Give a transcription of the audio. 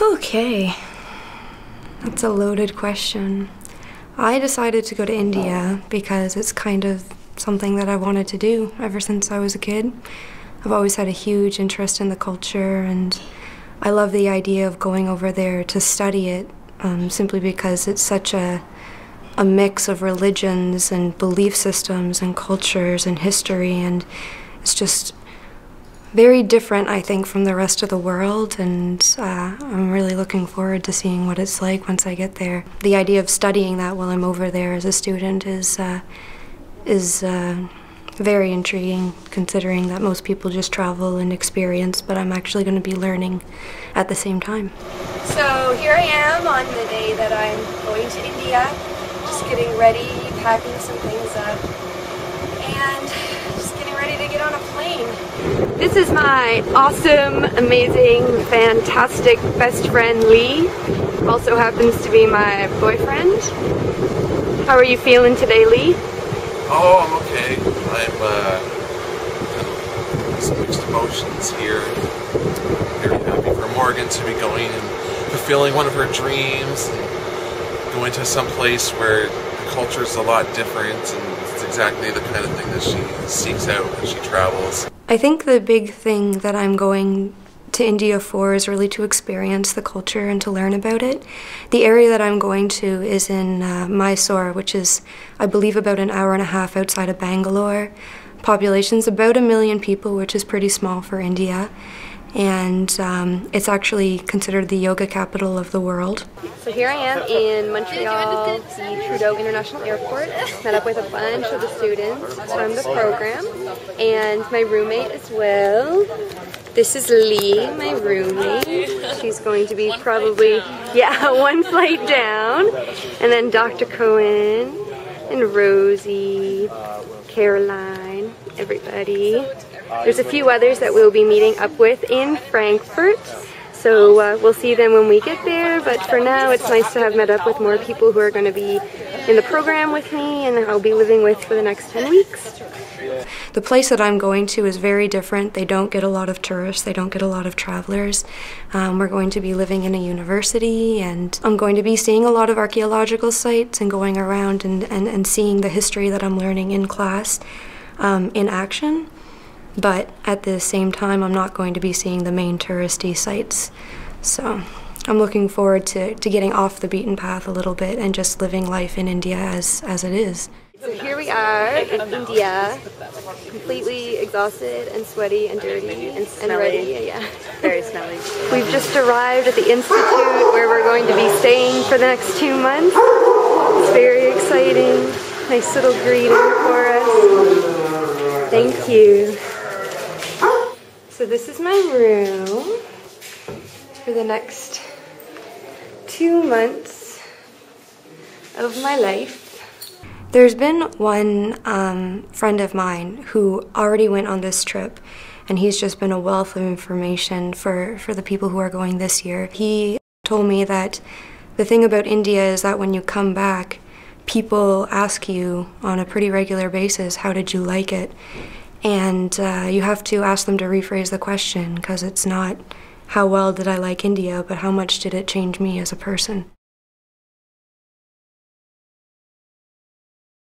Okay, that's a loaded question. I decided to go to India because it's kind of something that I wanted to do ever since I was a kid. I've always had a huge interest in the culture, and I love the idea of going over there to study it, simply because it's such a mix of religions and belief systems and cultures and history, and it's just very different, I think, from the rest of the world, and I'm really looking forward to seeing what it's like once I get there. The idea of studying that while I'm over there as a student is very intriguing, considering that most people just travel and experience, but I'm actually going to be learning at the same time. So here I am on the day that I'm going to India, just getting ready, packing some things up, and just getting ready to get on a plane. This is my awesome, amazing, fantastic best friend Lee. Also happens to be my boyfriend. How are you feeling today, Lee? Oh, I'm okay. I'm some mixed emotions here. Very happy for Morgan to be going and fulfilling one of her dreams, and going to some place where the culture is a lot different, and it's exactly the kind of thing that she seeks out when she travels. I think the big thing that I'm going to India for is really to experience the culture and to learn about it. The area that I'm going to is in Mysore, which is, I believe, about an hour and a half outside of Bangalore. Population's about 1 million people, which is pretty small for India, and it's actually considered the yoga capital of the world. So here I am in Montreal, the Trudeau International Airport, met up with a bunch of the students from the program, and my roommate as well. This is Lee, my roommate. She's going to be probably, one flight down. And then Dr. Cohen and Rosie, Caroline, everybody. There's a few others that we'll be meeting up with in Frankfurt. So we'll see them when we get there, but for now it's nice to have met up with more people who are going to be in the program with me and I'll be living with for the next 10 weeks. The place that I'm going to is very different. They don't get a lot of tourists, they don't get a lot of travelers. We're going to be living in a university, and I'm going to be seeing a lot of archaeological sites and going around and seeing the history that I'm learning in class in action. But at the same time, I'm not going to be seeing the main touristy sites. So I'm looking forward to getting off the beaten path a little bit and just living life in India as it is. So here we are in India, completely exhausted and sweaty and dirty and ready. Yeah. Very smelly. We've just arrived at the institute where we're going to be staying for the next 2 months. It's very exciting. Nice little greeting for us. Thank you. So this is my room for the next 2 months of my life. There's been one friend of mine who already went on this trip, and he's just been a wealth of information for the people who are going this year. He told me that the thing about India is that when you come back, people ask you on a pretty regular basis, how did you like it? And you have to ask them to rephrase the question, because it's not how well did I like India, but how much did it change me as a person.